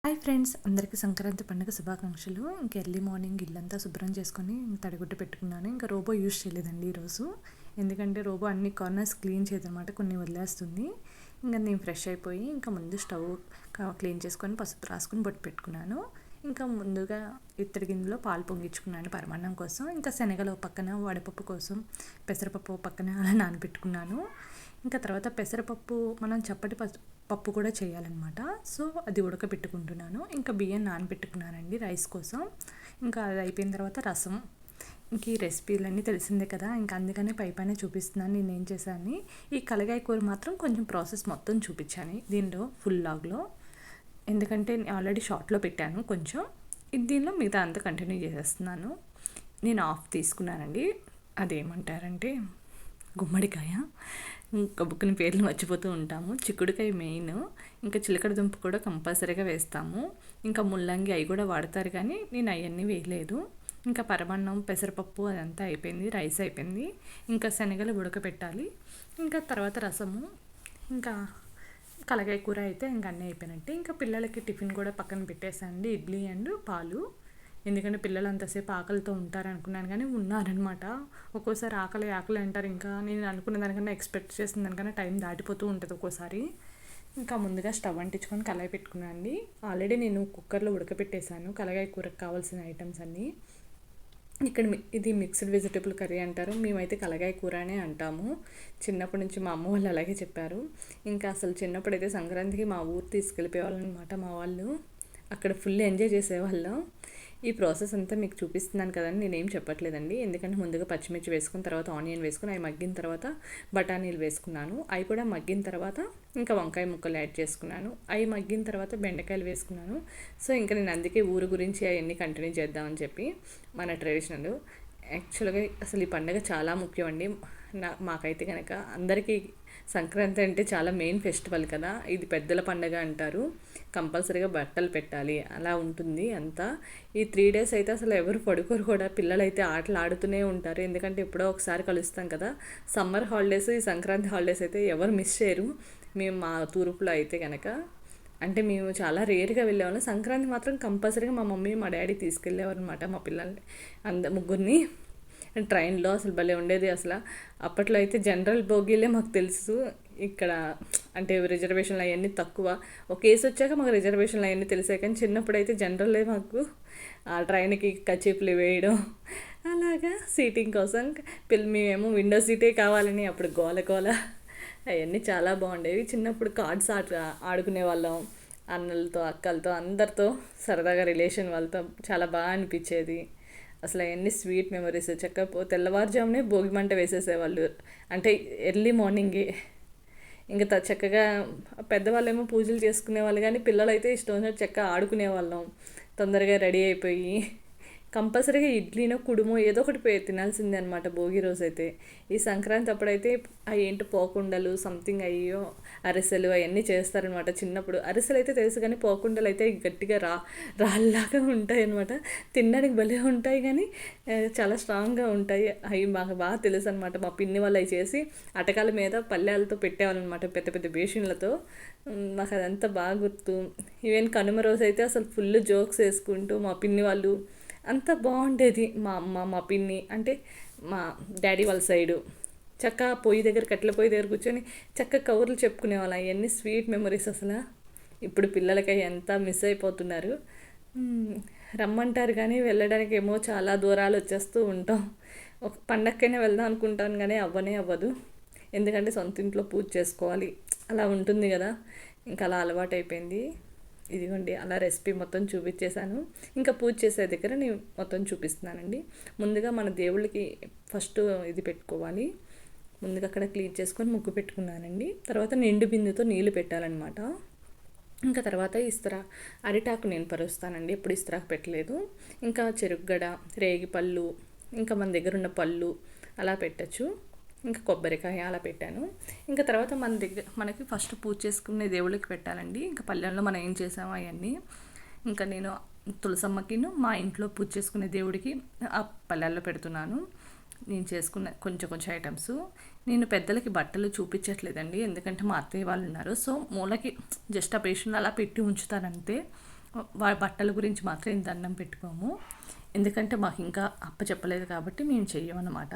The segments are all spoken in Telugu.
హాయ్ ఫ్రెండ్స్, అందరికీ సంక్రాంతి పండుగ శుభాకాంక్షలు. ఇంక ఎర్లీ మార్నింగ్ ఇల్లంతా శుభ్రం చేసుకొని తడిగుడ్డ పెట్టుకున్నాను. ఇంకా రోబో యూజ్ చేయలేదండి ఈరోజు. ఎందుకంటే రోబో అన్ని కార్నర్స్ క్లీన్ చేయదనమాట, కొన్ని వదిలేస్తుంది. ఇంకా నేను ఫ్రెష్ అయిపోయి ఇంకా ముందు స్టవ్ క్లీన్ చేసుకొని పసుపు రాసుకొని బొట్టు పెట్టుకున్నాను. ఇంకా ముందుగా ఇత్తడి గిన్నెలో పాలు పొంగించుకున్నాను పరమాన్నం కోసం. ఇంకా శనగలు పక్కన, వడపప్పు కోసం పెసరపప్పు పక్కన అలా నానబెట్టుకున్నాను. ఇంకా తర్వాత పెసరపప్పు మనం చప్పటి పప్పు కూడా చేయాలన్నమాట. సో అది ఉడకబెట్టుకుంటున్నాను. ఇంకా బియ్యం నానబెట్టుకున్నానండి రైస్ కోసం. ఇంకా అది అయిపోయిన తర్వాత రసం. ఇంక ఈ రెసిపీలన్నీ తెలిసిందే కదా, ఇంకా అందుకనే పైన చూపిస్తున్నాను నేను ఏం చేశాను. ఈ కలగాయ కూర మాత్రం కొంచెం ప్రాసెస్ మొత్తం చూపించాను దీనిలో ఫుల్ లాగ్లో, ఎందుకంటే ఆల్రెడీ షార్ట్లో పెట్టాను కొంచెం. దీనిలో మిగతా అంతా కంటిన్యూ చేసేస్తున్నాను. నేను ఆఫ్ తీసుకున్నానండి. అదేమంటారంటే గుమ్మడికాయ. ఇంకా బుక్ని పేర్లు మర్చిపోతూ ఉంటాము. చిక్కుడుకాయ మెయిన్, ఇంకా చిలకడ దుంప కూడా కంపల్సరీగా వేస్తాము. ఇంకా ముల్లంగి అవి కూడా వాడతారు, కానీ నేను అవన్నీ వేయలేదు. ఇంకా పరమాన్నం పెసరపప్పు అదంతా అయిపోయింది, రైస్ అయిపోయింది. ఇంకా శనగలు ఉడకపెట్టాలి. ఇంకా తర్వాత రసము, ఇంకా కలగాయ కూర అయితే ఇంకా అన్నీ అయిపోయినట్టే. ఇంకా పిల్లలకి టిఫిన్ కూడా పక్కన పెట్టేసానండి, ఇడ్లీ అండ్ పాలు. ఎందుకంటే పిల్లలు అంతసేపు ఆకలితో ఉంటారు అనుకున్నాను, కానీ ఉన్నారనమాట. ఒక్కోసారి ఆకలి ఆకలి అంటారు. ఇంకా నేను అనుకున్న దానికన్నా ఎక్స్పెక్ట్ చేసిన దానికన్నా టైం దాటిపోతూ ఉంటుంది ఒక్కోసారి. ఇంకా ముందుగా స్టవ్ అంటించుకొని కళాయి పెట్టుకున్నాను అండి. ఆల్రెడీ నేను కుక్కర్లో ఉడకపెట్టేశాను కలగాయ కూరకు కావాల్సిన ఐటమ్స్ అన్నీ. ఇక్కడ ఇది మిక్స్డ్ వెజిటబుల్ కర్రీ అంటారు, మేమైతే కలగాయ కూర అనే అంటాము. చిన్నప్పటి నుంచి మా అమ్మ వాళ్ళు అలాగే చెప్పారు. ఇంకా అసలు చిన్నప్పుడైతే సంక్రాంతికి మా ఊరు తీసుకెళ్ళిపోయేవాళ్ళు అనమాట మా వాళ్ళు. అక్కడ ఫుల్ ఎంజాయ్ చేసేవాళ్ళం. ఈ ప్రాసెస్ అంతా మీకు చూపిస్తున్నాను కదండి, నేనేం చెప్పట్లేదండి. ఎందుకంటే ముందుగా పచ్చిమిర్చి వేసుకున్న తర్వాత ఆనియన్ వేసుకుని అవి మగ్గిన తర్వాత బఠానీలు వేసుకున్నాను. అవి కూడా మగ్గిన తర్వాత ఇంకా వంకాయ ముక్కలు యాడ్ చేసుకున్నాను. అవి మగ్గిన తర్వాత బెండకాయలు వేసుకున్నాను. సో ఇంకా నేను అందుకే ఊరు గురించి అవన్నీ కంటిన్యూ చేద్దామని చెప్పి. మన ట్రెడిషనల్ యాక్చువల్గా అసలు ఈ పండుగ చాలా ముఖ్యం అండి. మాకైతే కనుక అందరికీ సంక్రాంతి అంటే చాలా మెయిన్ ఫెస్టివల్ కదా. ఇది పెద్దల పండుగ అంటారు. కంపల్సరీగా బట్టలు పెట్టాలి, అలా ఉంటుంది అంతా. ఈ 3 days అయితే అసలు ఎవరు పడుకోరు కూడా. పిల్లలైతే ఆటలు ఆడుతూనే ఉంటారు, ఎందుకంటే ఎప్పుడో ఒకసారి కలుస్తాం కదా. సమ్మర్ హాలిడేస్, ఈ సంక్రాంతి హాలిడేస్ అయితే ఎవరు మిస్ చేయరు. మేము మా తూర్పులో అయితే కనుక, అంటే మేము చాలా రేర్గా వెళ్ళేవాళ్ళం. సంక్రాంతి మాత్రం కంపల్సరీగా మా మమ్మీ మా డాడీ తీసుకెళ్ళేవారు అనమాట మా పిల్లల్ని ముగ్గురిని ట్రైన్లో. అసలు భలే ఉండేది అసలు. అప్పట్లో అయితే జనరల్ బోగీలే మాకు తెలుసు ఇక్కడ, అంటే రిజర్వేషన్లు అవన్నీ తక్కువ. ఒక కేసు వచ్చాక మాకు రిజర్వేషన్లు అవన్నీ తెలిసాయి, కానీ చిన్నప్పుడు అయితే జనరల్లే మాకు. ఆ ట్రైన్కి కచీపులు వేయడం అలాగా సీటింగ్ కోసం. మేమేమో విండో సీటే కావాలని అప్పుడు గోల గోల. అవన్నీ చాలా బాగుండేవి. చిన్నప్పుడు కార్డ్స్ ఆడుకునే వాళ్ళం అన్నలతో అక్కలతో అందరితో, సరదాగా రిలేషన్ వాళ్ళతో. చాలా బాగా అనిపించేది అసలు. అవన్నీ స్వీట్ మెమరీస్. చక్కగా తెల్లవారుజామునే భోగి మంట వేసేసేవాళ్ళు, అంటే ఎర్లీ మార్నింగే. ఇంకా చక్కగా పెద్దవాళ్ళేమో పూజలు చేసుకునేవాళ్ళు, కానీ పిల్లలైతే ఇష్టం వచ్చినట్టు చక్కగా ఆడుకునేవాళ్ళం. తొందరగా రెడీ అయిపోయి కంపల్సరీగా ఇడ్లీనో కుడుమో ఏదో ఒకటి తినాల్సిందే అనమాట భోగి రోజు అయితే. ఈ సంక్రాంతి అప్పుడైతే అవి ఏంటి పోకుండలు సంథింగ్ అయ్యో అరిసెలు అవన్నీ చేస్తారనమాట. చిన్నప్పుడు అరిసెలు అయితే తెలుసు, కానీ పోకుండలు అయితే గట్టిగా రాళ్ళలాగా ఉంటాయి అనమాట. తినడానికి భలే ఉంటాయి, కానీ చాలా స్ట్రాంగ్గా ఉంటాయి. అవి మాకు బాగా తెలుసు అనమాట. మా పిన్ని వాళ్ళు అవి చేసి అటకాల మీద పల్లెలతో పెట్టేవాళ్ళనమాట, పెద్ద పెద్ద బేషన్లతో. మాకు అదంతా బాగా గుర్తు. ఈవెన్ కనుమ రోజు అయితే అసలు ఫుల్ జోక్స్ వేసుకుంటూ మా పిన్ని వాళ్ళు అంత బాగుండేది. మా అమ్మ మా పిన్ని, అంటే మా డాడీ వాళ్ళ సైడు చక్కగా పొయ్యి దగ్గర, కట్టెల పొయ్యి దగ్గర కూర్చొని చక్కగా కబుర్లు చెప్పుకునేవాళ్ళం. అవన్నీ స్వీట్ మెమరీస్ అసలు. ఇప్పుడు పిల్లలకి ఎంత మిస్ అయిపోతున్నారు. రమ్మంటారు కానీ వెళ్ళడానికి ఏమో చాలా దూరాలు వచ్చేస్తూ ఉంటాం. ఒక పండగకైనా వెళ్దాం అనుకుంటాను, కానీ అవ్వదు. ఎందుకంటే సొంత ఇంట్లో పూజ చేసుకోవాలి, అలా ఉంటుంది కదా. ఇంకా అలా అలవాటు అయిపోయింది. ఇదిగోండి అలా రెసిపీ మొత్తం చూపించేశాను. ఇంకా పూజ చేసే దగ్గర నేను మొత్తం చూపిస్తున్నానండి. ముందుగా మన దేవుళ్ళకి ఫస్ట్ ఇది పెట్టుకోవాలి. ముందుగా అక్కడ క్లీన్ చేసుకొని ముగ్గు పెట్టుకున్నానండి. తర్వాత నిండు బిందుతో నీళ్ళు పెట్టాలన్నమాట. ఇంకా తర్వాత అరిటాకు నేను పరుస్తానండి, ఎప్పుడు ఇస్తరాకు పెట్టలేదు. ఇంకా చెరుగ్గడ, రేగిపళ్ళు, ఇంకా మన దగ్గర ఉన్న పళ్ళు అలా పెట్టచ్చు. ఇంకా కొబ్బరికాయ అలా పెట్టాను. ఇంకా తర్వాత మనకి ఫస్ట్ పూజ చేసుకునే దేవుళ్ళకి పెట్టాలండి. ఇంకా పల్లెల్లో మనం ఏం చేసామో అవన్నీ. ఇంకా నేను తులసమ్మకిను మా ఇంట్లో పూజ చేసుకునే దేవుడికి ఆ పల్లెల్లో పెడుతున్నాను. నేను చేసుకున్న కొంచెం ఐటమ్స్. నేను పెద్దలకి బట్టలు చూపించట్లేదండి, ఎందుకంటే మా అత్తయ్య వాళ్ళు ఉన్నారు. సో మూలకి జస్ట్ ఆ పేషెంట్ అలా పెట్టి ఉంచుతానంతే. బట్టల గురించి మాత్రం ఇంత దండం పెట్టుకోము. ఎందుకంటే మాకు ఇంకా అప్పచెప్పలేదు కాబట్టి మేము చెయ్యమన్నమాట.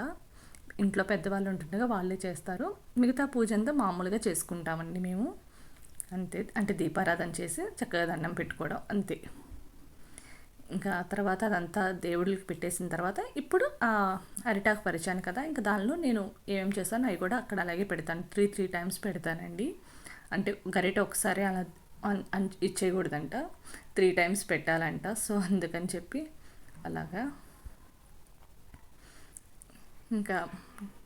ఇంట్లో పెద్దవాళ్ళు ఉంటుండగా వాళ్ళే చేస్తారు. మిగతా పూజ అంతా మామూలుగా చేసుకుంటామండి మేము. అంతే. అంటే దీపారాధన చేసి చక్కగా దండం పెట్టుకోవడం అంతే. ఇంకా తర్వాత అదంతా దేవుడికి పెట్టేసిన తర్వాత ఇప్పుడు అరిటాకు పరిచాను కదా, ఇంకా దానిలో నేను ఏమేమి చేస్తాను అవి కూడా అక్కడ అలాగే పెడతాను. త్రీ టైమ్స్ పెడతానండి. అంటే గరిట ఒకసారి అలా ఇచ్చేయకూడదంట, 3 టైమ్స్ పెట్టాలంట. సో అందుకని చెప్పి అలాగా ఇంకా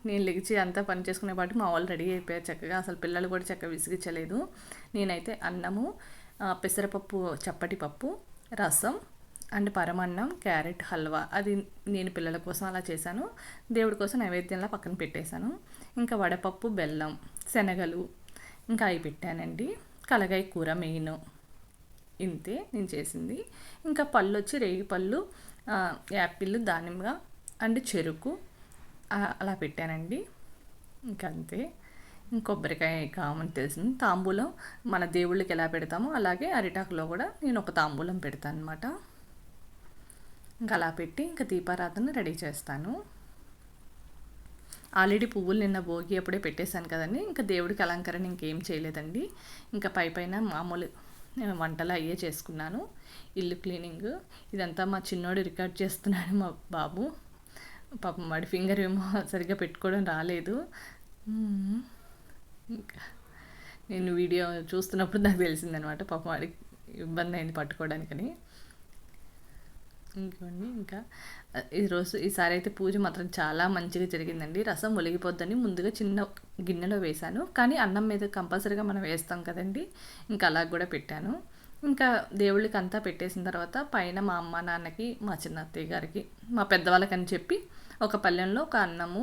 నేను లెగిచి అంతా పని చేసుకునే పాటు మా వాళ్ళు రెడీ అయిపోయారు చక్కగా. అసలు పిల్లలు కూడా చక్కగా విసిగించలేదు. నేనైతే అన్నము, పెసరపప్పు, చప్పటి పప్పు, రసం అండ్ పరమాన్నం, క్యారెట్ హల్వా అది నేను పిల్లల కోసం అలా చేశాను. దేవుడి కోసం నైవేద్యంలా పక్కన పెట్టేశాను. ఇంకా వడపప్పు, బెల్లం, శనగలు ఇంకా అవి పెట్టానండి. కలగాయ కూర మెయిన్. ఇంతే నేను చేసింది. ఇంకా పళ్ళు వచ్చి రేగి పళ్ళు, యాపిల్, దానిమ్మ అండ్ చెరుకు అలా పెట్టానండి. ఇంకా అంతే. కొబ్బరికాయ కామని తెలిసింది. తాంబూలం మన దేవుళ్ళకి ఎలా పెడతామో అలాగే అరిటాకులో కూడా నేను ఒక తాంబూలం పెడతాను అనమాట. ఇంకా అలా పెట్టి ఇంకా దీపారాధన రెడీ చేస్తాను. ఆల్రెడీ పువ్వులు నిన్న భోగి అప్పుడే పెట్టేశాను కదండి. ఇంకా దేవుడికి అలంకరణ ఇంకేం చేయలేదండి. ఇంకా పైన మామూలు వంటలు అయ్యే చేసుకున్నాను. ఇల్లు క్లీనింగ్ ఇదంతా మా చిన్నోడు రికార్డ్ చేస్తున్నాడు. మా బాబు పాపం వాడి ఫింగర్ ఏమో సరిగ్గా పెట్టుకోవడం రాలేదు. ఇంకా నేను వీడియో చూస్తున్నప్పుడు నాకు తెలిసిందనమాట పాపం వాడికి ఇబ్బంది అయింది పట్టుకోవడానికని. ఇంకోండి ఇంకా ఈసారి అయితే పూజ మాత్రం చాలా మంచిగా జరిగిందండి. రసం ఒలిగిపోద్దని ముందుగా చిన్న గిన్నెలో వేశాను, కానీ అన్నం మీద కంపల్సరీగా మనం వేస్తాం కదండి, ఇంకా అలా కూడా పెట్టాను. ఇంకా దేవుళ్ళకి అంతా పెట్టేసిన తర్వాత పైన మా అమ్మ నాన్నకి, మా చిన్న అత్తయ్య గారికి, మా పెద్దవాళ్ళకని చెప్పి ఒక పళ్ళెంలో ఒక అన్నము,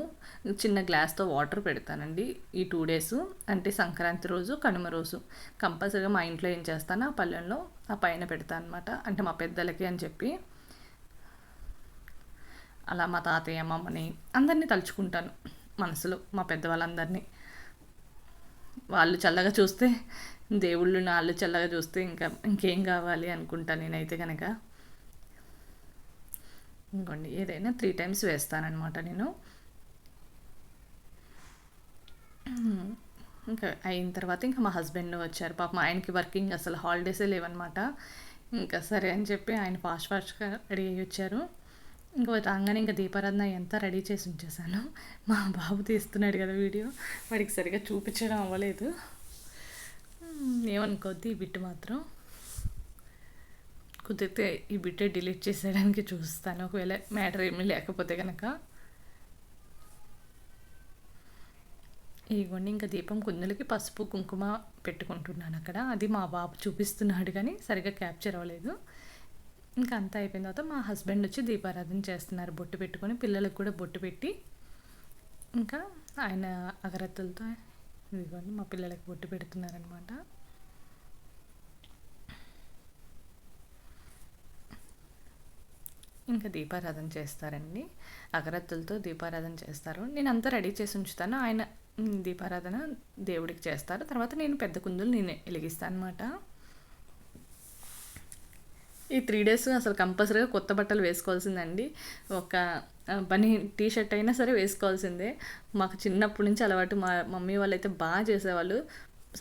చిన్న గ్లాస్తో వాటర్ పెడతానండి. ఈ 2 డేస్ అంటే సంక్రాంతి రోజు, కనుమ రోజు కంపల్సరీగా మా ఇంట్లో ఏం చేస్తానో ఆ పళ్ళెంలో ఆ పైన పెడతాను అనమాట. అంటే మా పెద్దలకి అని చెప్పి అలా మా తాతయ్య అమ్మమ్మని అందరినీ తలుచుకుంటాను మనసులో, మా పెద్దవాళ్ళందరినీ. వాళ్ళు చల్లగా చూస్తే దేవుళ్ళు నాళ్ళు చల్లగా చూస్తే ఇంకేం కావాలి అనుకుంటాను నేనైతే కనుక. ఇంకోండి ఏదైనా 3 టైమ్స్ వేస్తానన్నమాట నేను. ఇంకా అయిన తర్వాత ఇంకా మా హస్బెండ్ వచ్చారు. పాపం ఆయనకి వర్కింగ్ అసలు హాలిడేసే లేవన్నమాట. ఇంకా సరే అని చెప్పి ఆయన ఫాస్ట్గా రెడీ అయ్యి వచ్చారు. ఇంకో రాగానే ఇంకా దీపారాధన ఎంత రెడీ చేసి ఉంచేసాను. మా బాబు తీస్తున్నాడు కదా వీడియో, వాడికి సరిగా చూపించడం అవ్వలేదు. ఏమనుకోద్ది ఈ బిట్ మాత్రం. కుదిరితే ఈ బిట్టే డిలీట్ చేసేయడానికి చూస్తాను, ఒకవేళ మ్యాటర్ ఏమీ లేకపోతే కనుక. ఇదిగోండి ఇంకా దీపం కుందులకి పసుపు కుంకుమ పెట్టుకుంటున్నాను అక్కడ. అది మా బాబు చూపిస్తున్నాడు కానీ సరిగ్గా క్యాప్చర్ అవ్వలేదు. ఇంకా అంతా అయిపోయిన తర్వాత మా హస్బెండ్ వచ్చి దీపారాధన చేస్తున్నారు, బొట్టు పెట్టుకొని, పిల్లలకు కూడా బొట్టు పెట్టి. ఇంకా ఆయన అగరత్తులతో ఇదిగోండి మా పిల్లలకి బొట్టు పెడుతున్నారనమాట. ఇంకా దీపారాధన చేస్తారండి, అగరత్తులతో దీపారాధన చేస్తారు. నేను అంతా రెడీ చేసి ఉంచుతాను, ఆయన దీపారాధన దేవుడికి చేస్తారు. తర్వాత నేను పెద్ద కుందులు నేను వెలిగిస్తాను అనమాట. ఈ 3 డేస్ అసలు కంపల్సరీగా కొత్త బట్టలు వేసుకోవాల్సిందండి. ఒక పని టీషర్ట్ అయినా సరే వేసుకోవాల్సిందే. మాకు చిన్నప్పటి నుంచి అలవాటు. మా మమ్మీ వాళ్ళు అయితే బాగా చేసేవాళ్ళు.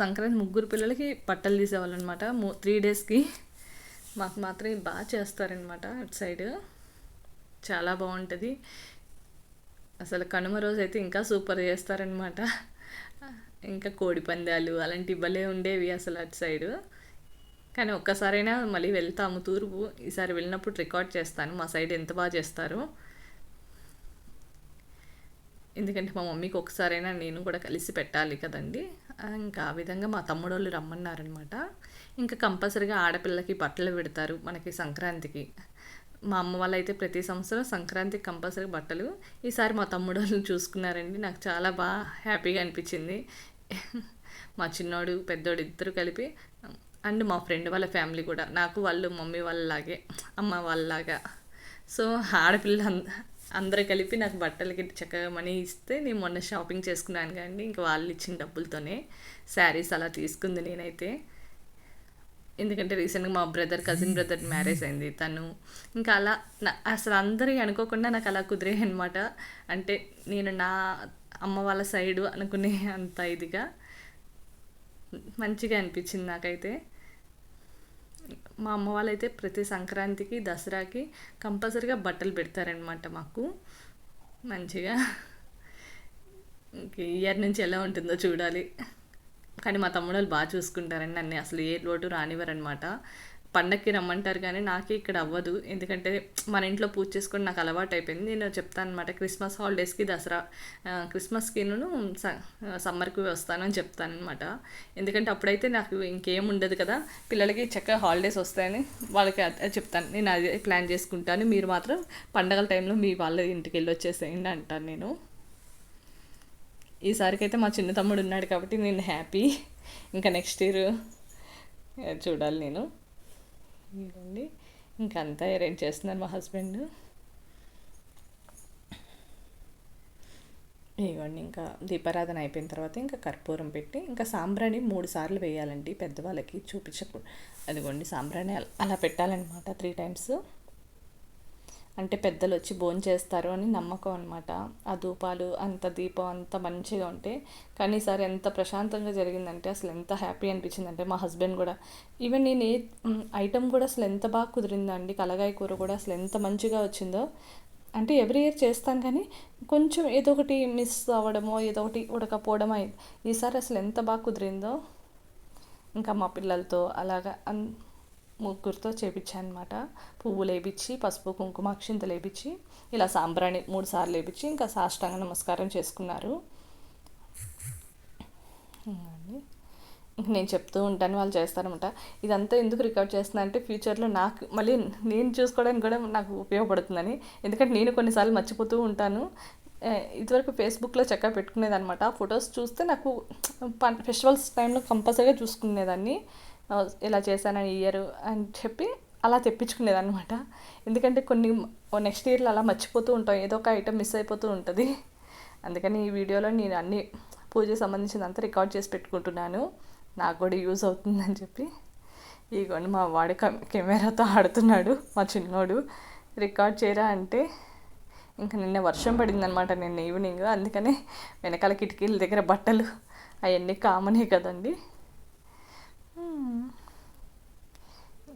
సంక్రాంతి 3 పిల్లలకి బట్టలు తీసేవాళ్ళు అనమాట 3 డేస్కి. మాకు మాత్రం బాగా చేస్తారనమాట అటు సైడ్, చాలా బాగుంటుంది. అసలు కనుమ రోజు అయితే ఇంకా సూపర్ చేస్తారనమాట. ఇంకా కోడి పందాలు అలాంటి భలే ఉండేవి అసలు అటు సైడు. కానీ ఒక్కసారైనా మళ్ళీ వెళ్తాము తూర్పు. ఈసారి వెళ్ళినప్పుడు రికార్డ్ చేస్తాను మా సైడ్ ఎంత బాగా చేస్తారో. ఎందుకంటే మా మమ్మీకి ఒకసారైనా నేను కూడా కలిసి పెట్టాలి కదండి. ఇంకా ఆ విధంగా మా తమ్ముడు వాళ్ళు రమ్మన్నారనమాట. ఇంకా కంపల్సరీగా ఆడపిల్లకి బట్టలు పెడతారు మనకి సంక్రాంతికి. మా అమ్మ వాళ్ళు అయితే ప్రతి సంవత్సరం సంక్రాంతికి కంపల్సరీ బట్టలు. ఈసారి మా తమ్ముడు వాళ్ళు చూసుకున్నారండి, నాకు చాలా బాగా హ్యాపీగా అనిపించింది. మా చిన్నోడు పెద్దోడు ఇద్దరు కలిపి, అండ్ మా ఫ్రెండ్ వాళ్ళ ఫ్యామిలీ కూడా నాకు వాళ్ళు మమ్మీ వాళ్ళలాగే, అమ్మ వాళ్ళలాగా. సో ఆడపిల్ల అందరూ కలిపి నాకు బట్టలకి చక్కగా మనీ ఇస్తే నేను మొన్న షాపింగ్ చేసుకున్నాను కానీ ఇంకా వాళ్ళు ఇచ్చిన డబ్బులతోనే శారీస్ అలా తీసుకుంది నేనైతే. ఎందుకంటే రీసెంట్గా మా కజిన్ బ్రదర్ మ్యారేజ్ అయింది తను. ఇంకా అలా అసలు అందరూ అనుకోకుండా నాకు అలా కుదిరాయి అనమాట. అంటే నేను నా అమ్మ వాళ్ళ సైడు అనుకునే అంత ఇదిగా మంచిగా అనిపించింది నాకైతే. మా అమ్మ వాళ్ళైతే ప్రతి సంక్రాంతికి దసరాకి కంపల్సరీగా బట్టలు పెడతారనమాట మాకు మంచిగా. ఇంక ఇయర్ నుంచి ఎలా ఉంటుందో చూడాలి. కానీ మా తమ్ముడు వాళ్ళు బాగా చూసుకుంటారండి నన్ను, అసలు ఏ లోటు రానివ్వరనమాట. పండక్కి రమ్మంటారు కానీ నాకే ఇక్కడ అవ్వదు, ఎందుకంటే మన ఇంట్లో పూజ చేసుకొని నాకు అలవాటు అయిపోయింది. నేను చెప్తాను అనమాట, క్రిస్మస్ హాలిడేస్కి దసరా క్రిస్మస్కి సమ్మర్కి వస్తానని చెప్తాను అనమాట. ఎందుకంటే అప్పుడైతే నాకు ఇంకేం ఉండదు కదా, పిల్లలకి చక్కగా హాలిడేస్ వస్తాయని వాళ్ళకి చెప్తాను. నేను అదే ప్లాన్ చేసుకుంటాను, మీరు మాత్రం పండగల టైంలో మీ వాళ్ళ ఇంటికి వెళ్ళి వచ్చేసేయండి అంటాను నేను. ఈసారికైతే మా చిన్న తమ్ముడు ఉన్నాడు కాబట్టి నేను హ్యాపీ. ఇంకా నెక్స్ట్ ఇయర్ చూడాలి నేను. ఇదండి ఇంకంతా అరేంజ్ చేస్తున్నారు మా హస్బెండ్. ఇవ్వండి ఇంకా దీపారాధన అయిపోయిన తర్వాత ఇంకా కర్పూరం పెట్టి ఇంకా సాంబ్రాణి 3 సార్లు వేయాలండి, పెద్దవాళ్ళకి చూపించకూడదు. అదిగోండి సాంబ్రాణి అలా పెట్టాలన్నమాట 3 times. అంటే పెద్దలు వచ్చి భోజనం చేస్తారు అని నమ్మకం అనమాట. ఆ ధూపాలు అంత దీపం అంత మంచిగా ఉంటే. కానీ ఈసారి ఎంత ప్రశాంతంగా జరిగిందంటే అసలు ఎంత హ్యాపీ అనిపించిందంటే మా హస్బెండ్ కూడా, ఈవెన్ నేను ఏ ఐటమ్ కూడా అసలు ఎంత బాగా కుదిరిందండి. కలగాయ కూర కూడా అసలు ఎంత మంచిగా వచ్చిందో. అంటే ఎవ్రీ ఇయర్ చేస్తాను కానీ కొంచెం ఏదో ఒకటి మిస్ అవ్వడమో ఏదో ఒకటి ఉడకపోవడమో అయింది. ఈసారి అసలు ఎంత బాగా కుదిరిందో. ఇంకా మా పిల్లలతో అలాగా ముగ్గురితో చేపించాను అనమాట. పువ్వులు వేయించి పసుపు కుంకుమ అక్షింతలు వేయించి ఇలా సాంబ్రాణి 3 సార్లు వేయించి ఇంకా సాష్టాంగ నమస్కారం చేసుకున్నారు. నేను చెప్తూ ఉంటాను, వాళ్ళు చేస్తారనమాట. ఇదంతా ఎందుకు రికార్డ్ చేస్తున్నా అంటే ఫ్యూచర్లో నాకు మళ్ళీ నేను చూసుకోవడానికి కూడా నాకు ఉపయోగపడుతుందని. ఎందుకంటే నేను కొన్నిసార్లు మర్చిపోతూ ఉంటాను. ఇదివరకు ఫేస్బుక్లో చక్కగా పెట్టుకునేది అనమాట. ఫొటోస్ చూస్తే నాకు ఫెస్టివల్స్ టైంలో కంపల్సరీగా చూసుకునేదాన్ని, ఇలా చేశాను ఇయర్ అని చెప్పి అలా తెప్పించుకునేదన్నమాట. ఎందుకంటే కొన్ని నెక్స్ట్ ఇయర్లో అలా మర్చిపోతూ ఉంటాం, ఏదో ఒక ఐటెం మిస్ అయిపోతూ ఉంటుంది. అందుకని ఈ వీడియోలో నేను అన్ని పూజకి సంబంధించినంత రికార్డ్ చేసి పెట్టుకుంటున్నాను, నాకు కూడా యూజ్ అవుతుందని చెప్పి. ఇదిగోండి మా వాడి కెమెరాతో ఆడుతున్నాడు మా చిన్నోడు. రికార్డ్ చేయరా అంటే ఇంకా నిన్న వర్షం పడిందనమాట నిన్న ఈవినింగ్, అందుకనే వెనకాల కిటికీల దగ్గర బట్టలు అవన్నీ కామనే కదండి.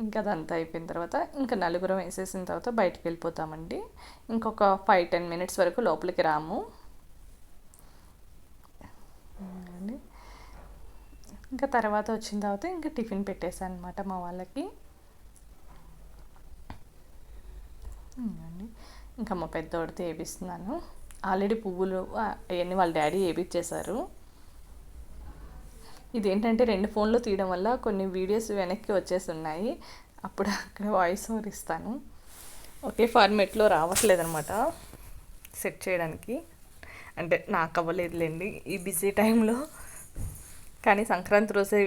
ఇంకా అదంతా అయిపోయిన తర్వాత ఇంకా నలుగురం వేసేసిన తర్వాత బయటికి వెళ్ళిపోతామండి. ఇంకొక 5-10 minutes వరకు లోపలికి రాము. ఇంకా తర్వాత వచ్చిన తర్వాత ఇంకా టిఫిన్ పెట్టేసాను అనమాట మా వాళ్ళకి. ఇంకా మా పెద్దోడితో వేపిస్తున్నాను. ఆల్రెడీ పువ్వులు అవన్నీ వాళ్ళ డాడీ వేపించేశారు. ఇదేంటంటే 2 ఫోన్లు తీయడం వల్ల కొన్ని వీడియోస్ వెనక్కి వచ్చేసి ఉన్నాయి. అప్పుడు అక్కడ వాయిస్ ఓవర్ ఇస్తాను. ఒకే ఫార్మేట్లో రావట్లేదనమాట సెట్ చేయడానికి. అంటే నాకు అవ్వలేదులేండి ఈ బిజీ టైంలో. కానీ సంక్రాంతి రోజే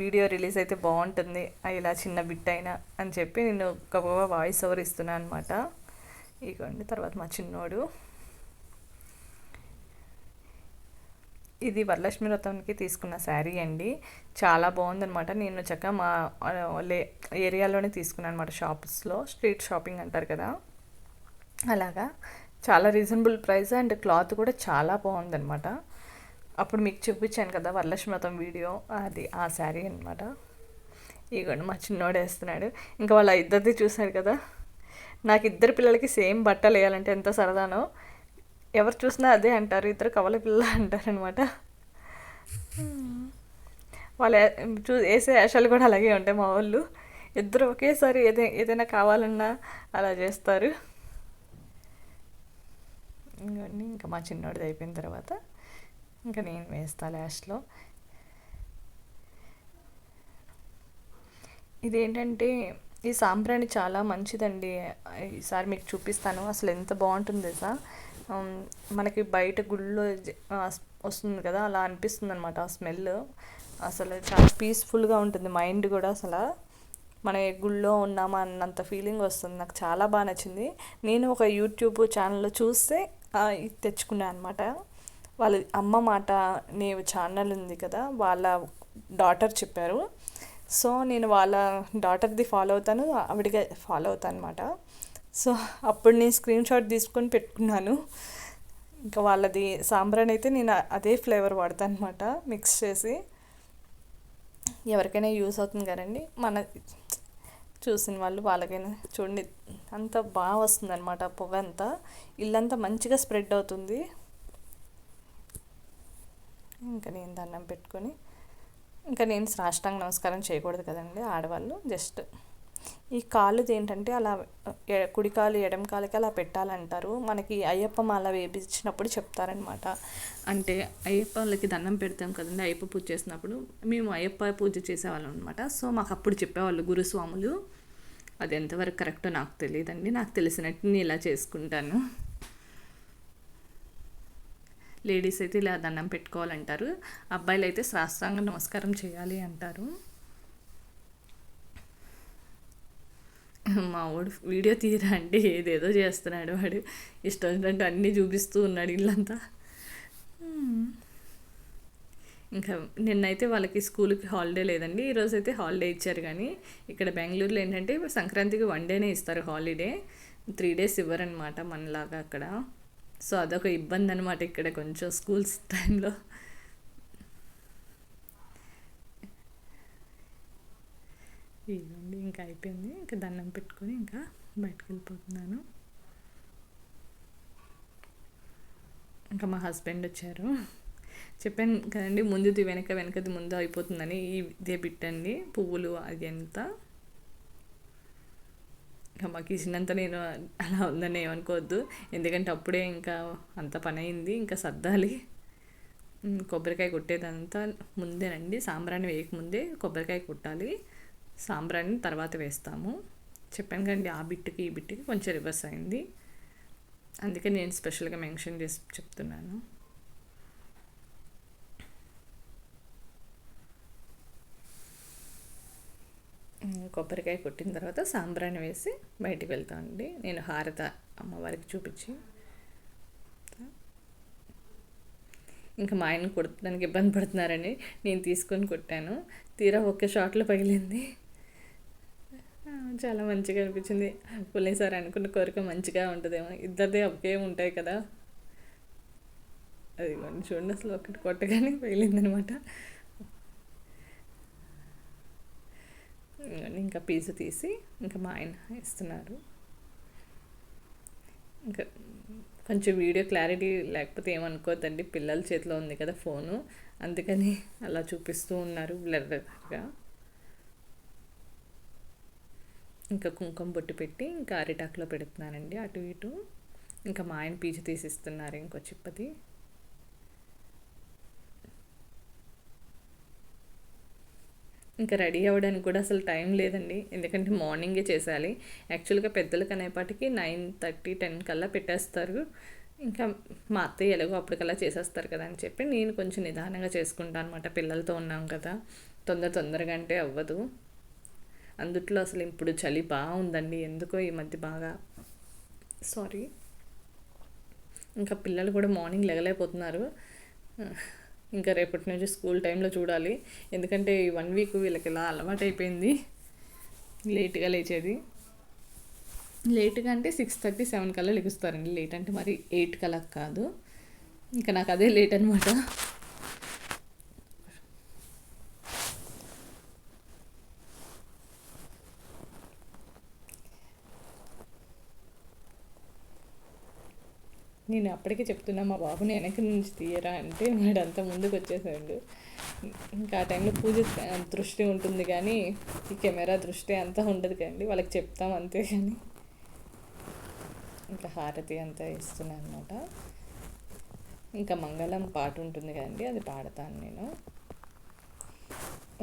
వీడియో రిలీజ్ అయితే బాగుంటుంది, ఇలా చిన్న బిట్ అయినా అని చెప్పి నేను గబగబా వాయిస్ ఓవర్ ఇస్తున్నాను అనమాట. ఇదిగోండి తర్వాత మా చిన్నోడు. ఇది వరలక్ష్మి వ్రతానికి తీసుకున్న శారీ అండి, చాలా బాగుందనమాట. నేను చక్కగా మా ఏరియాలోనే తీసుకున్నాను అనమాట, షాప్స్లో స్ట్రీట్ షాపింగ్ అంటారు కదా అలాగా. చాలా రీజనబుల్ ప్రైస్ అండ్ క్లాత్ కూడా చాలా బాగుందనమాట. అప్పుడు మీకు చూపించాను కదా వరలక్ష్మి వ్రతం వీడియో, అది ఆ శారీ అనమాట. ఇదిగోండి మా చిన్నోడు వేస్తున్నాడు. ఇంకా వాళ్ళ ఇద్దరిది చూశాడు కదా, నాకు 2 పిల్లలకి సేమ్ బట్టలు వేయాలంటే ఎంత సరదానో. ఎవరు చూసినా అదే అంటారు, 2 కవల పిల్ల అంటారనమాట. వాళ్ళు వేసే వేషాలు కూడా అలాగే ఉంటాయి మా వాళ్ళు. 2 ఒకేసారి ఏదైనా కావాలన్నా అలా చేస్తారు. ఇంకా మా చిన్నోడిది అయిపోయిన తర్వాత ఇంకా నేను వేస్తా లాస్ట్లో. ఇదేంటంటే ఈ సాంబ్రాణి చాలా మంచిదండి, ఈసారి మీకు చూపిస్తాను. అసలు ఎంత బాగుంటుంది తెలుసా, మనకి బయట గుళ్ళో వస్తుంది కదా అలా అనిపిస్తుంది అనమాట ఆ స్మెల్. అసలు చాలా పీస్ఫుల్గా ఉంటుంది మైండ్ కూడా. అసలు మన గుళ్ళో ఉన్నామా అన్నంత ఫీలింగ్ వస్తుంది. నాకు చాలా బాగా నచ్చింది. నేను ఒక యూట్యూబ్ ఛానల్లో చూస్తే ఇది తెచ్చుకున్నాను అనమాట. వాళ్ళ అమ్మ మాట నీ ఛానల్ ఉంది కదా, వాళ్ళ డాటర్ చెప్పారు. సో నేను వాళ్ళ డాటర్ది ఫాలో అవుతాను, ఆవిడగా ఫాలో అవుతాను అనమాట. సో అప్పుడు నేను స్క్రీన్ షాట్ తీసుకొని పెట్టుకున్నాను. ఇంకా వాళ్ళది సాంబ్రాన్ అయితే నేను అదే ఫ్లేవర్ వాడతాను అనమాట, మిక్స్ చేసి. ఎవరికైనా యూస్ అవుతుంది కదండి, మన చూసిన వాళ్ళు వాళ్ళకైనా. చూడండి అంత బాగా వస్తుంది అనమాట, పొగ అంతా ఇల్లంతా మంచిగా స్ప్రెడ్ అవుతుంది. ఇంకా నేను దండం పెట్టుకొని, ఇంకా నేను సాష్టాంగ నమస్కారం చేయకూడదు కదండి ఆడవాళ్ళు, జస్ట్ ఈ కాళ్ళది ఏంటంటే అలా కుడి కాలు ఎడమ కాలుకి అలా పెట్టాలంటారు. మనకి అయ్యప్ప మాల వేపించినప్పుడు చెప్తారనమాట. అంటే అయ్యప్ప వాళ్ళకి దండం పెడతాం కదండి, అయ్యప్ప పూజ చేసినప్పుడు మేము అయ్యప్ప పూజ చేసేవాళ్ళం అనమాట. సో మాకు అప్పుడు చెప్పేవాళ్ళు గురుస్వాములు. అది ఎంతవరకు కరెక్టో నాకు తెలియదండి, నాకు తెలిసినట్టు నేను ఇలా చేసుకుంటాను. లేడీస్ అయితే ఇలా దండం పెట్టుకోవాలంటారు, అబ్బాయిలు అయితే సాష్టాంగ నమస్కారం చేయాలి అంటారు. మా వాడు వీడియో తీయరా అంటే ఏదేదో చేస్తున్నాడు వాడు, ఇష్టం వచ్చినట్టు అన్నీ చూపిస్తూ ఉన్నాడు ఇల్లంతా. ఇంకా నిన్నైతే వాళ్ళకి స్కూల్కి హాలిడే లేదండి, ఈరోజైతే హాలిడే ఇచ్చారు. కానీ ఇక్కడ బెంగళూరులో ఏంటంటే సంక్రాంతికి 1 డేనే ఇస్తారు హాలిడే, 3 డేస్ ఇవ్వరనమాట మనలాగా అక్కడ. సో అదొక ఇబ్బంది అనమాట ఇక్కడ కొంచెం స్కూల్స్ టైంలో. ఇవ్వండి, ఇంకా అయిపోయింది. ఇంకా దండం పెట్టుకొని ఇంకా బయటకు వెళ్ళిపోతున్నాను. ఇంకా మా హస్బెండ్ వచ్చారు. చెప్పాను కదండి ముందుది వెనక, వెనకది ముందు అయిపోతుందని. ఇదే బిట్టండి పువ్వులు అది ఎంత. ఇంకా మాకు ఇచ్చినంత నేను అలా ఉందని ఏమనుకోవద్దు, ఎందుకంటే అప్పుడే ఇంకా అంత పని అయింది, ఇంకా సర్దాలి. కొబ్బరికాయ కొట్టేదంతా ముందేనండి, సాంబ్రాణి వేయకముందే కొబ్బరికాయ కొట్టాలి, సాంబ్రాణి తర్వాత వేస్తాము. చెప్పాను కదండి ఆ బిట్టుకి ఈ బిట్టుకి కొంచెం రివర్స్ అయింది, అందుకే నేను స్పెషల్గా మెన్షన్ చేసి చెప్తున్నాను. కొబ్బరికాయ కొట్టిన తర్వాత సాంబ్రాణి వేసి బయటికి వెళ్తామండి. నేను హారత అమ్మవారికి చూపించి, ఇంకా మా ఆయన కొట్టడానికి ఇబ్బంది పడుతున్నారని నేను తీసుకొని కొట్టాను. తీరా ఒక్క షాట్లో పగిలింది. చాలా మంచిగా అనిపించింది. పోలీసారి అనుకున్న కోరిక మంచిగా ఉంటుందేమో, ఇద్దరిదే ఒకే ఉంటాయి కదా. అది చూడండి, అసలు ఒకటి కొట్టగానే పగిలిందనమాట. ఇంకా పీసు తీసి ఇంకా మా ఆయన ఇస్తున్నారు. ఇంకా కొంచెం వీడియో క్లారిటీ లేకపోతే ఏమనుకోవద్దండి, పిల్లల చేతిలో ఉంది కదా ఫోను, అందుకని అలా చూపిస్తూ ఉన్నారు బ్లర్గా. ఇంకా కుంకుమ బొట్టు పెట్టి ఇంకా అరిటాకులో పెడుతున్నానండి అటు ఇటు. ఇంకా మా ఆయన పీచు తీసిస్తున్నారు ఇంకో చిప్పది. ఇంకా రెడీ అవ్వడానికి కూడా అసలు టైం లేదండి, ఎందుకంటే మార్నింగే చేసేయాలి. యాక్చువల్గా పెద్దలకు అనేపాటికి 9:30, 10 కల్లా పెట్టేస్తారు. ఇంకా మా అత్తయ్య ఎలాగో అప్పటికల్లా చేసేస్తారు కదా అని చెప్పి నేను కొంచెం నిదానంగా చేసుకుంటాను అనమాట. పిల్లలతో ఉన్నాం కదా, తొందరగా అంటే అవ్వదు. అందుట్లో అసలు ఇప్పుడు చలి బాగుందండి, ఎందుకో ఈ మధ్య బాగా. సారీ. ఇంకా పిల్లలు కూడా మార్నింగ్ లెగలేకపోతున్నారు. ఇంకా రేపటి నుంచి స్కూల్ టైంలో చూడాలి, ఎందుకంటే ఈ 1 వీక్ వీళ్ళకి ఇలా అలవాటు అయిపోయింది లేట్గా లేచేది. లేట్గా అంటే 6:30, 7 కల్లా లెగుస్తారండి. లేట్ అంటే మరి 8 కల్లా కాదు. ఇంకా నాకు అదే లేట్ అనమాట. నేను అప్పటికే చెప్తున్నా మా బాబుని వెనక నుంచి తీయరా అంటే వాడు అంత ముందుకు వచ్చేసాడు. ఇంకా ఆ టైంలో పూజ దృష్టి ఉంటుంది కానీ ఈ కెమెరా దృష్టి అంతా ఉండదు కదండి, వాళ్ళకి చెప్తాం అంతే. కానీ ఇంకా హారతి అంతా ఇస్తున్నాను అనమాట. ఇంకా మంగళం పాట ఉంటుంది కదండి, అది పాడతాను నేను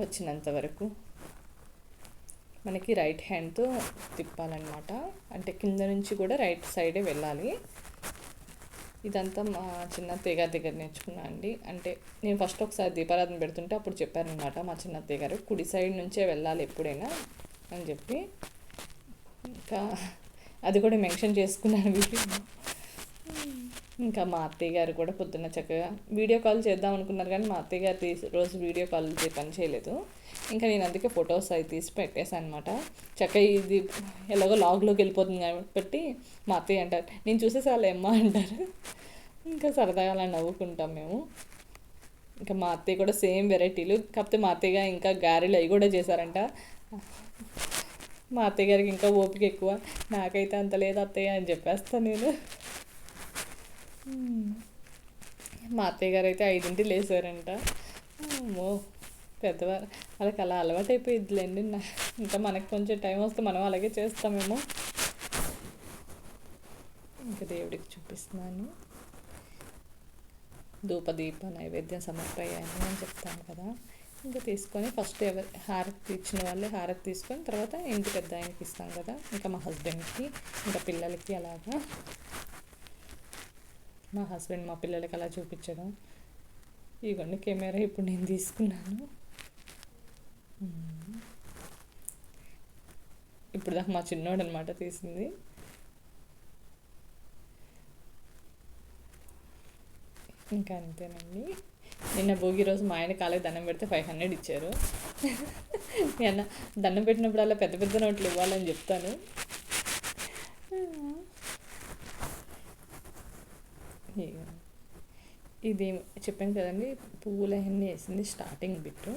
వచ్చినంత వరకు. మనకి రైట్ హ్యాండ్తో తిప్పాలన్నమాట, అంటే కింద నుంచి కూడా రైట్ సైడే వెళ్ళాలి. ఇదంతా మా చిన్నత్తయ్య గారి దగ్గర నేర్చుకున్నా అండి. అంటే నేను ఫస్ట్ ఒకసారి దీపారాధన పెడుతుంటే అప్పుడు చెప్పారనమాట మా చిన్నత్తయ్య గారు, కుడి సైడ్ నుంచే వెళ్ళాలి ఎప్పుడైనా అని చెప్పి. ఇంకా అది కూడా మెన్షన్ చేసుకున్నాను వీడియో. ఇంకా మా అత్తయ్య గారు కూడా పొద్దున్న చక్కగా వీడియో కాల్ చేద్దాం అనుకున్నారు, కానీ మా అత్తయ్య గారు రోజు వీడియో కాల్ పని చేయలేదు. ఇంకా నేను అందుకే ఫొటోస్ అవి తీసి పెట్టేశాను అనమాట. చక్కగా ఇది ఎలాగో లాగ్లోకి వెళ్ళిపోతుంది కాబట్టి మా అత్తయ్య అంటారు, నేను చూసేసాలే అమ్మ అంటారు. ఇంకా సరదాగా అలా నవ్వుకుంటాం మేము. ఇంకా మా అత్తయ్య కూడా సేమ్ వెరైటీలు, కాకపోతే మా అత్తయ్య ఇంకా గారెలు అవి కూడా చేశారంట. మా అత్తయ్య గారికి ఇంకా ఓపిక ఎక్కువ, నాకైతే అంత లేదు అత్తయ్య అని చెప్పేస్తాను నేను. మా అత్తయ్య గారు అయితే 5ంటికి లేసారంట. అమ్మో, పెద్దవారు వాళ్ళకి అలా అలవాటు అయిపోయిద్దిలేండి. ఇంకా మనకి కొంచెం టైం వస్తే మనం అలాగే చేస్తామేమో. ఇంకా దేవుడికి చూపిస్తున్నాను. ధూపదీప నైవేద్యం సమర్పయ్యాను అని చెప్తాను కదా. ఇంకా తీసుకొని ఫస్ట్ ఎవరు హారతి ఇచ్చిన వాళ్ళే హారతి తీసుకొని తర్వాత ఇంటి పెద్ద ఆయనకి ఇస్తాం కదా, ఇంకా మా హస్బెండ్కి, ఇంకా పిల్లలకి అలాగా. మా హస్బెండ్ మా పిల్లలకి అలా చూపించడం. ఇవన్నీ కెమెరా ఇప్పుడు నేను తీసుకున్నాను. ఇప్పుడు దాకా మా చిన్నోడు అనమాట తీసింది. ఇంకా అంతేనండి. నిన్న భోగి రోజు మా ఆయన కాళ్ళకి దండం పెడితే 500 ఇచ్చారు. నేను దండం పెట్టినప్పుడు అలా పెద్ద పెద్ద నోట్లు ఇవ్వాలని చెప్తాను. ఇది చెప్పాను కదండి, పువ్వులు అవన్నీ వేసింది స్టార్టింగ్ బిట్టు.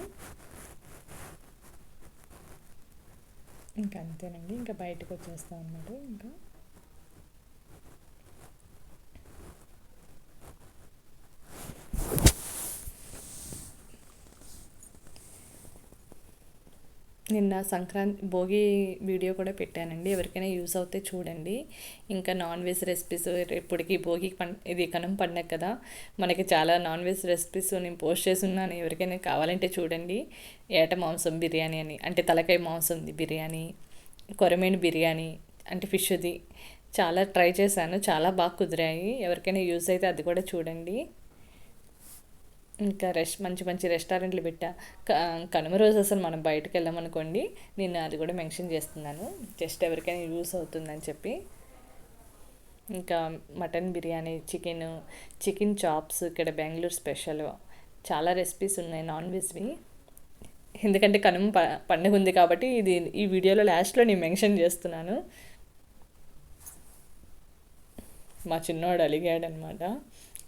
ఇంకా అంతేనండి. ఇంకా బయటకు వచ్చేస్తాం అన్నమాట. ఇంకా నిన్న సంక్రాంతి భోగి వీడియో కూడా పెట్టానండి, ఎవరికైనా యూస్ అవుతే చూడండి. ఇంకా నాన్ వెజ్ రెసిపీస్ ఇప్పటికి భోగి ఇది కనుమ పండగ కదా, మనకి చాలా నాన్ వెజ్ రెసిపీస్ నేను పోస్ట్ చేసి ఉన్నాను, ఎవరికైనా కావాలంటే చూడండి. ఏట మాంసం బిర్యానీ అని, అంటే తలకాయ మాంసంది బిర్యానీ, కొరమేను బిర్యానీ అంటే ఫిష్ది చాలా ట్రై చేశాను, చాలా బాగా కుదిరాయి. ఎవరికైనా యూస్ అయితే అది కూడా చూడండి. ఇంకా మంచి మంచి రెస్టారెంట్లు పెట్టా. కనుమ రోజు అసలు మనం బయటకు వెళ్ళామనుకోండి, నేను అది కూడా మెన్షన్ చేస్తున్నాను, జస్ట్ ఎవరికైనా యూస్ అవుతుందని చెప్పి. ఇంకా మటన్ బిర్యానీ, చికెన్ చాప్స్ ఇక్కడ బెంగళూరు స్పెషల్, చాలా రెసిపీస్ ఉన్నాయి నాన్ వెజ్వి. ఎందుకంటే కనుమ పండుగ ఉంది కాబట్టి ఈ వీడియోలో లాస్ట్లో నేను మెన్షన్ చేస్తున్నాను. మా చిన్నవాడు అలిగాడనమాట,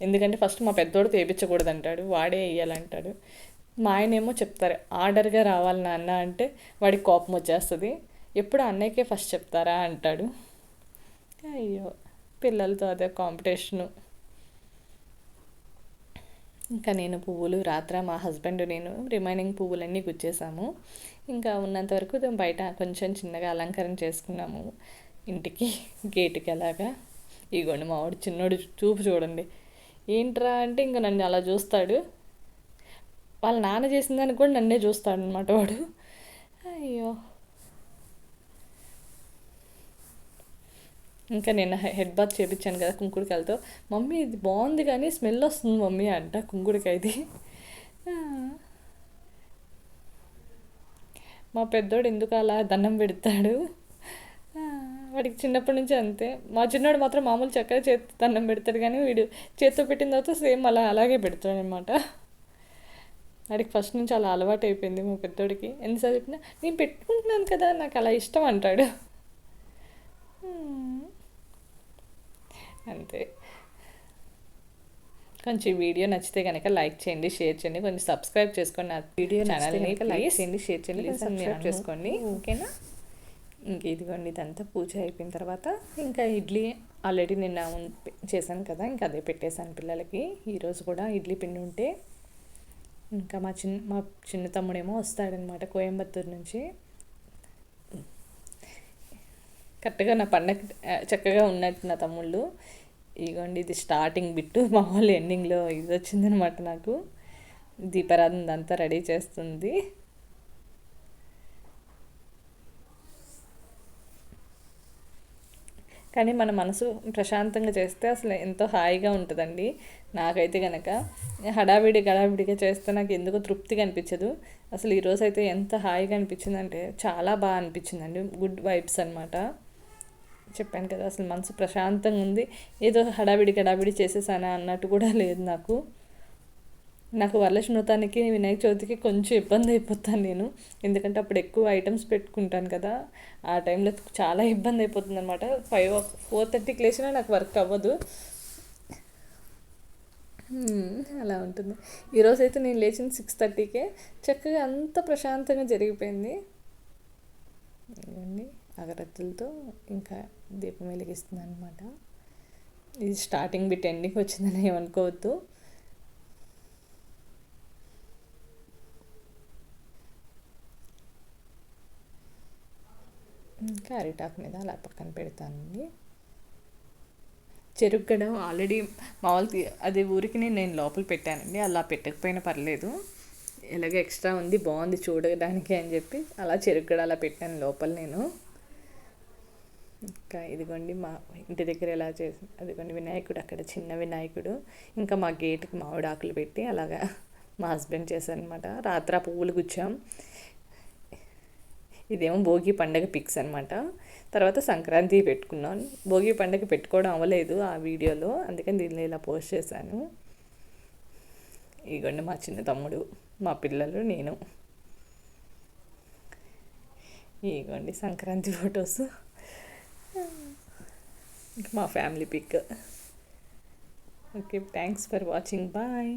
ఎందుకంటే ఫస్ట్ మా పెద్దోడు తెప్పించకూడదు అంటాడు, వాడే వేయాలంటాడు. మా ఆయనేమో చెప్తారు ఆర్డర్గా రావాలి నాన్న అంటే వాడికి కోపం వచ్చేస్తుంది, ఎప్పుడు అన్నయ్యకే ఫస్ట్ చెప్తారా అంటాడు. అయ్యో, పిల్లలతో అదే కాంపిటీషను. ఇంకా నేను పువ్వులు రాత్ర మా హస్బెండ్ నేను రిమైనింగ్ పువ్వులన్నీ గుచ్చేసాము. ఇంకా ఉన్నంతవరకు బయట కొంచెం చిన్నగా అలంకరణ చేసుకున్నాము ఇంటికి, గేటుకి అలాగా. ఇగోండి మా వాడు చిన్నోడు చూపు చూడండి, ఏంట్రా అంటే ఇంకా నన్ను అలా చూస్తాడు. వాళ్ళ నాన్న చేసిందని కూడా నన్నే చూస్తాడు అనమాట వాడు. అయ్యో, ఇంకా నేను హెడ్ బాత్ చేయించాను కదా కుంకుడుకాయలతో. మమ్మీ ఇది బాగుంది కానీ స్మెల్ వస్తుంది మమ్మీ అంట కుంకుడుకాయది. మా పెద్దోడు ఎందుకు అలా దండం పెడతాడు, వాడికి చిన్నప్పటి నుంచి అంతే. మా చిన్నోడు మాత్రం మామూలు చక్కగా చేతి దండం పెడతాడు, కానీ వీడు చేతితో పెట్టిన తర్వాత సేమ్ అలాగే పెడతాడు అనమాట. వాడికి ఫస్ట్ నుంచి అలా అలవాటు అయిపోయింది మా పెద్దోడికి. ఎన్నిసార్లు చెప్పినా నేను పెట్టుకుంటున్నాను కదా నాకు అలా ఇష్టం అంటాడు. అంతే. కొంచెం వీడియో నచ్చితే కనుక లైక్ చేయండి, షేర్ చేయండి, కొంచెం సబ్స్క్రైబ్ చేసుకోండి. నా వీడియో ఛానల్ని లైక్ చేయండి, షేర్ చేయండి, సబ్స్క్రైబ్ చేసుకోండి, ఓకేనా. ఇంక ఇదిగోండి, ఇదంతా పూజ అయిపోయిన తర్వాత ఇంకా ఇడ్లీ ఆల్రెడీ నిన్న చేశాను కదా, ఇంకా అదే పెట్టేశాను పిల్లలకి. ఈరోజు కూడా ఇడ్లీ పిండి ఉంటే, ఇంకా మా చిన్న తమ్ముడేమో వస్తాడనమాట కోయంబత్తూరు నుంచి. కరెక్ట్గా నా పండగ చక్కగా ఉన్నట్టు నా తమ్ముళ్ళు. ఇదిగోండి, ఇది స్టార్టింగ్ బిట్టు, మా వాళ్ళు ఎండింగ్లో ఇది వచ్చిందనమాట. నాకు దీపారాధన అంతా రెడీ చేస్తుంది. కానీ మన మనసు ప్రశాంతంగా చేస్తే అసలు ఎంతో హాయిగా ఉంటుందండి. నాకైతే కనుక గడావిడిగా చేస్తే నాకు ఎందుకో తృప్తిగా అనిపించదు. అసలు ఈరోజు అయితే ఎంత హాయిగా అనిపించిందంటే చాలా బాగా అనిపించిందండి, గుడ్ వైబ్స్ అనమాట. చెప్పాను కదా అసలు మనసు ప్రశాంతంగా ఉంది. ఏదో హడావిడి చేసేసానా అన్నట్టు కూడా లేదు నాకు. వరలక్ష్మి వ్రతానికి వినాయక చవితికి కొంచెం ఇబ్బంది అయిపోతాను నేను, ఎందుకంటే అప్పుడు ఎక్కువ ఐటమ్స్ పెట్టుకుంటాను కదా, ఆ టైంలో చాలా ఇబ్బంది అయిపోతుంది అనమాట. 4:30కి లేచినా నాకు వర్క్ అవ్వదు. అలా ఉంటుంది. ఈరోజు అయితే నేను లేచిన 6:30కే చక్కగా అంత ప్రశాంతంగా జరిగిపోయింది. ఇవన్నీ అగరత్తులతో ఇంకా దీపం వెలిగిస్తున్నాను అనమాట. ఇది స్టార్టింగ్ బిట్ ఎండింగ్ వచ్చిందని ఏమనుకోవద్దు. ఇంకా అరిటాకు మీద అలా పక్కన పెడతానండి. చెరుగ్గడ ఆల్రెడీ మామూలు అది ఊరికి నేను లోపల పెట్టానండి, అలా పెట్టకపోయినా పర్లేదు, ఎలాగో ఎక్స్ట్రా ఉంది బాగుంది చూడడానికి అని చెప్పి అలా చెరుగ్గడ అలా పెట్టాను లోపల నేను. ఇంకా ఇదిగోండి మా ఇంటి దగ్గర ఎలా చేసి, అదిగోండి వినాయకుడు, అక్కడ చిన్న వినాయకుడు, ఇంకా మా గేటుకి మామిడాకులు పెట్టి అలాగా మా హస్బెండ్ చేశారు అనమాట. రాత్రి పువ్వులు గుచ్చాం. ఇదేమో భోగి పండగ పిక్స్ అనమాట. తర్వాత సంక్రాంతి పెట్టుకున్నాను. భోగి పండగ పెట్టుకోవడం అవ్వలేదు ఆ వీడియోలో, అందుకని దీనిలో ఇలా పోస్ట్ చేశాను. ఇదిగోండి మా చిన్న తమ్ముడు, మా పిల్లలు, నేను. ఇదిగోండి సంక్రాంతి ఫొటోస్, మా family pic. Okay, thanks for watching, bye.